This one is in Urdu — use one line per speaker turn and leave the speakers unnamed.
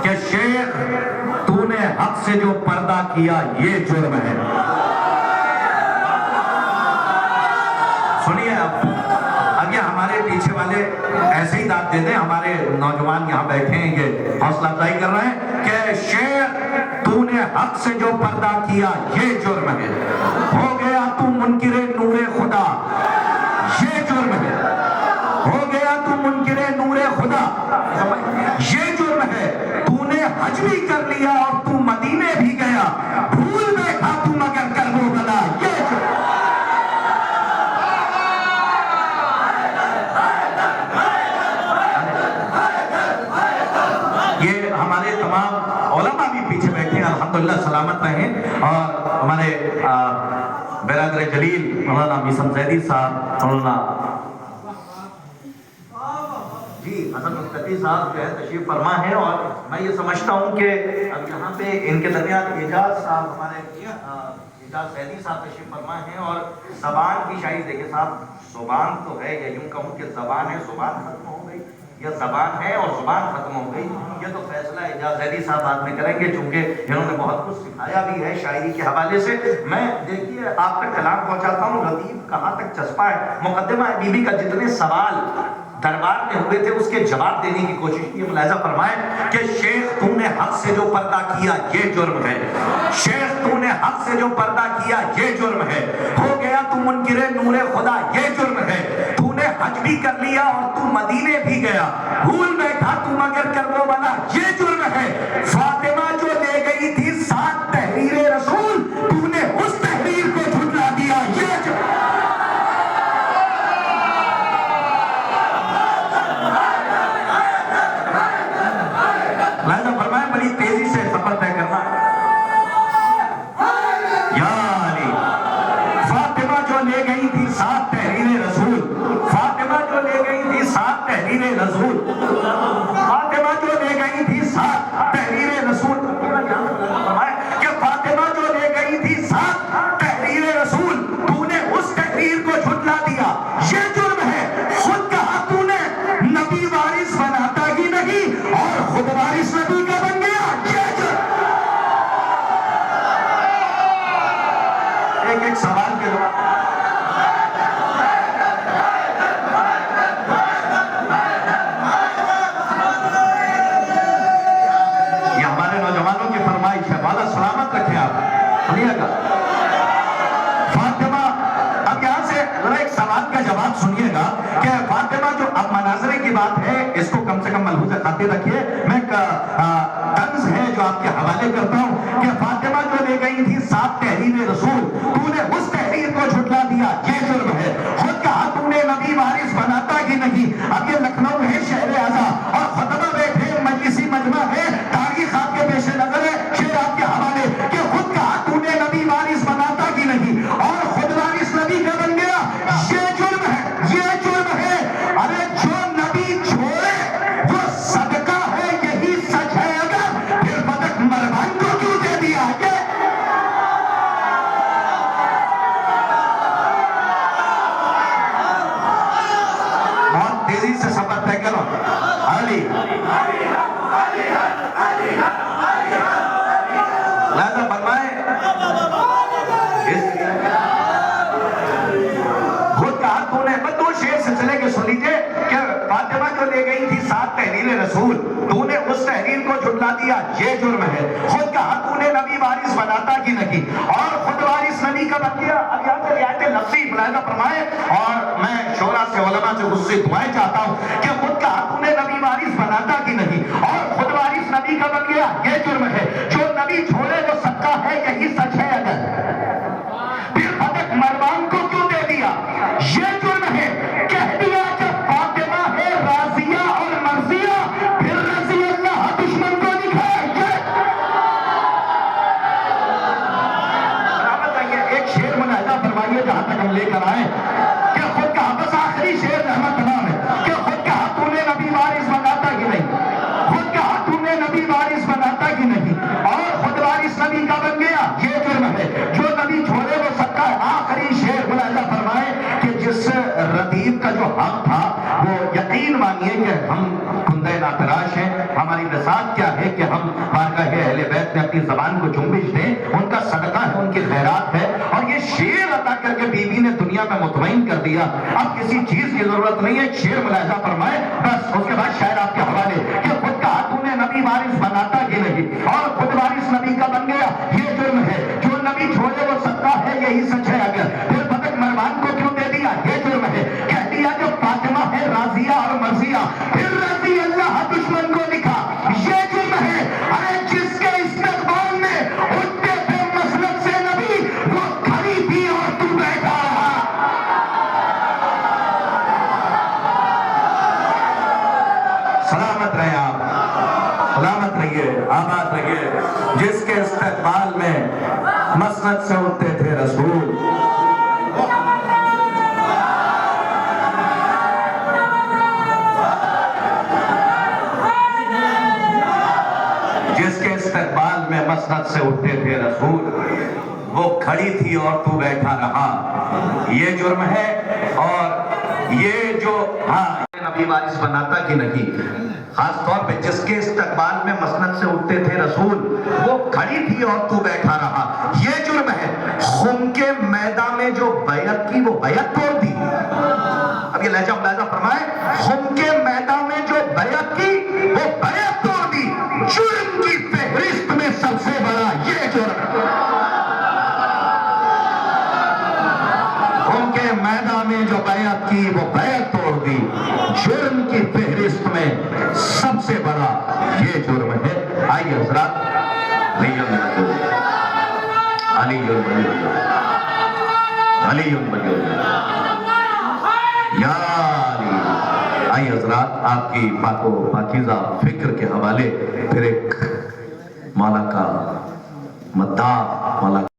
کہ شیخ تو نے حق سے جو پردہ کیا یہ جرم ہے. سنیے اب یہ ہمارے پیچھے والے ایسے ہی داد دیتے ہیں. ہمارے نوجوان یہاں بیٹھے ہیں یہ حوصلہ افزائی کر رہے ہیں کہ شیخ تو نے حق سے جو پردہ کیا یہ جرم ہے. ہو گیا تو منکر نور خدا یہ جرم ہے. ہو گیا تو منکر نور خدا یہ جرم ہے. تو نے حج بھی کر لیا اور تو مدینے بھی گیا, بھول بیٹھا تو مگر کربلا یہ جرم. یہ ہمارے تمام علماء بھی پیچھے بیٹھے ہیں, الحمدللہ سلامت رہیں. اور ہمارے برادر جلیل مولانا میثم زیدی صاحب, مولانا جی حسن مفتدی صاحب جو ہے تشریف فرما ہے. اور میں یہ سمجھتا ہوں کہ اب یہاں پہ ان کے درمیان اعجاز صاحب, ہمارے اعجاز زیدی صاحب تشریف فرما ہیں. اور زبان کی شاعری دیکھیں صاحب, زبان تو ہے, یا یوں کہوں کہ زبان ہے, زبان ختم ہو گئی, یا زبان ہے اور زبان ختم ہو گئی. یہ تو فیصلہ اعجاز زیدی صاحب بعد میں کریں گے, چونکہ انہوں نے بہت کچھ سکھایا بھی ہے شاعری کے حوالے سے. میں دیکھیے آپ تک کلام پہنچاتا ہوں, لطیف کہاں تک چسپا ہے. مقدمہ بی بی کا جتنے سوال دربار میں ہوئے تھے اس کے جواب دینے کی کوشش کی. ملاحظہ فرمائیں کہ شیخ تو نے حق سے جو پردہ کیا یہ جرم ہے. شیخ تو نے حق سے جو پردہ کیا یہ جرم ہے. ہو گیا تو منکر نور خدا یہ جرم ہے. تو نے حج بھی کر لیا اور تو مدینے بھی گیا, بھول بیٹھا تو مگر کربلا یہ جرم ہے. فاطمہ جو لے گئی تھی ساتھ تحریر رسول, تو نے اس تحریر کو جھٹلا دیا یہ جرم. لہذا فرمائیں بڑی تیزی سے سفر طے کرنا ہے. یا علی, فاطمہ جو لے گئی تھی ساتھ تحریر رسول, فاطمہ جو لے گئی تھی ساتھ تحریر رسول, فاطمہ جو لے گئی تھی ساتھ تحریر رسول. کہ فاطمہ جو لے گئی تھی ساتھ تحریر رسول, تو نے اس تحریر کو جھٹلا دیا یہ جرم ہے. خود کہا تو نے نبی وارث بناتا ہی نہیں اور خود وارث نبی کا بن گیا یہ جرم. ایک ایک سوال کے جواب. یہ ہمارے نوجوانوں کی فرمائش ہے, والا سلامت رکھیں آپ. سنیے گا فاطمہ, اب یہاں سے ذرا ایک سوال کا جواب سنیے گا کہ فاطمہ جو, اب مناظرے کی بات ہے, اس کو کم سے کم ملحوظ خاطر رکھیے. میں طنز ہے جو آپ کے حوالے کرتا ہوں کہ فاطمہ جو لے گئی تھی ساتھ تحریر رسول, تو نے اس تحریر کو جھٹلا دیا یہ جرم ہے. خود کہا تو نے نبی وارث بناتا ہی نہیں. اب یہ لکھنؤ ہے شہر اعلیٰ اور خطبہ بیٹھے مجلسی مجمع ہے, تاریخ آپ کے پیش نظر ہے, شعر آپ کے حوالے کہ خود کہا تو نے نبی وارث بناتا ہی نہیں اور خود وارث نبی کا بن گیا یہ جرم ہے, یہ جرم ہے. ارے جو نبی چھوڑے وہ صدقہ ہے یہی سچ ہے, اگر پھر بدک مروان کو کیوں دے دیا یہ. بہت تیزی سے سفر طے کرو. علی لہذا فرمائے خود کہا تو نے, بس دو شعر سلسلے کے سن لیجیے کہ فاطمہ جو لے گئی تھی ساتھ تحریر رسول, تو نے اس تحریر کو جھٹلا دیا یہ جرم ہے. خود کہا تو نے نبی وارث بناتا ہی نہیں اور خود وارث نبی کا بن گیا. اب یہاں سے رعایت لفظی ملاحظہ فرمائے, اور میں شورا سے علماء سے اس سے دعائیں چاہتا ہوں کہ خود کہا تو نے نبی وارث بناتا ہی نہیں اور خود وارث نبی کا بن گیا یہ جرم ہے. جو نبی چھوڑے وہ صدقہ ہے یہی سچ ہے, اگر پھر بدک مروان کو کیوں دے دیا یہ جرم ہے. کہہ دیا جب فاطمہ ہے راضیہ اور مرضیہ, پھر رضی اللہ دشمن کو دکھائے یہ. برابر آئیے, ایک شعر ملاحظہ فرمائیے جہاں تک ہم لے کر آئے کہ خود کہا, بس آخری شعر رحمت تمام ہے, کہ خود کہا تو نے نبی وارث بناتا ہی نہیں, خود کہا تو نے نبی وارث بناتا ہی نہیں اور خود وارث نبی کا بن گیا یہ جرم ہے. جو نبی چھوڑے وہ صدقہ ہے. آخری شعر ملاحظہ فرمائے کہ جس ردیف کا جو حق تھا وہ یقین مانیے کہ ہم کندہ ناتراش ہیں. ہماری بساط کیا ہے کہ ہم ہم بارگاہ اہل بیت میں اپنی زبان کو جنبش دیں، ان کا صدقہ ہے، ان کی خیرات ہے، اور یہ شعر عطا کر کے بیوی نے دنیا میں مطمئن کر دیا۔ اب کسی چیز کی ضرورت نہیں ہے، شعر ملاحظہ فرمائے بس، اس کے بعد شاعر آپ کے حوالے کہ خود کہا تو نے نبی وارث بناتا ہی نہیں، اور خود وارث نبی کا بن گیا، یہ جرم ہے، جو نبی چھوڑے وہ سکتا ہے، یہی سچ ہے۔ اگر پھر بدک مروان کو کیوں دے دیا، یہ جرم ہے۔ کہہ دیا جو فاطمہ ہے راضیہ اور مرضیہ، پھر رضی اللہ دشمن کو لکھا، یہ جرم ہے۔ ارے جس کے استقبال میں اٹھتے تھے مسلک سے نبی، وہ کھڑی تھی اور تو بیٹھا رہا۔ سلامت رہے آپ، سلامت رہیے، آباد رہیے، جس کے استقبال میں مسند سے اٹھتے تھے رسول، جس کے استقبال میں مسند سے اٹھتے تھے رسول، وہ کھڑی تھی اور تو بیٹھا رہا، یہ جرم ہے۔ اور یہ جو نبی وارث بناتا کہ نہیں، خاص طور پہ جس کے استقبال میں مسند سے اٹھتے تھے رسول، وہ کھڑی تھی اور تو بیٹھا رہا، یہ جرم ہے۔ خم کے میدان میں جو بیعت کی وہ بیعت توڑ دی۔ اب یہ لہجہ ملاحظہ فرمائے، خم کے میدان میں جو بیعت کی وہ بیعت توڑ دی، جرم کی فہرست میں سب سے بڑا یہ جرم۔ خم کے میدان میں جو بیعت کی وہ بیعت توڑ دی، جرم کی فہرست میں سب سے بڑا یہ جرم ہے۔ آئیے حضرات، علی یا علی، آئیے حضرات، آپ کی پاک و پاکیزہ فکر کے حوالے پھر ایک مولا کا مداح، مولا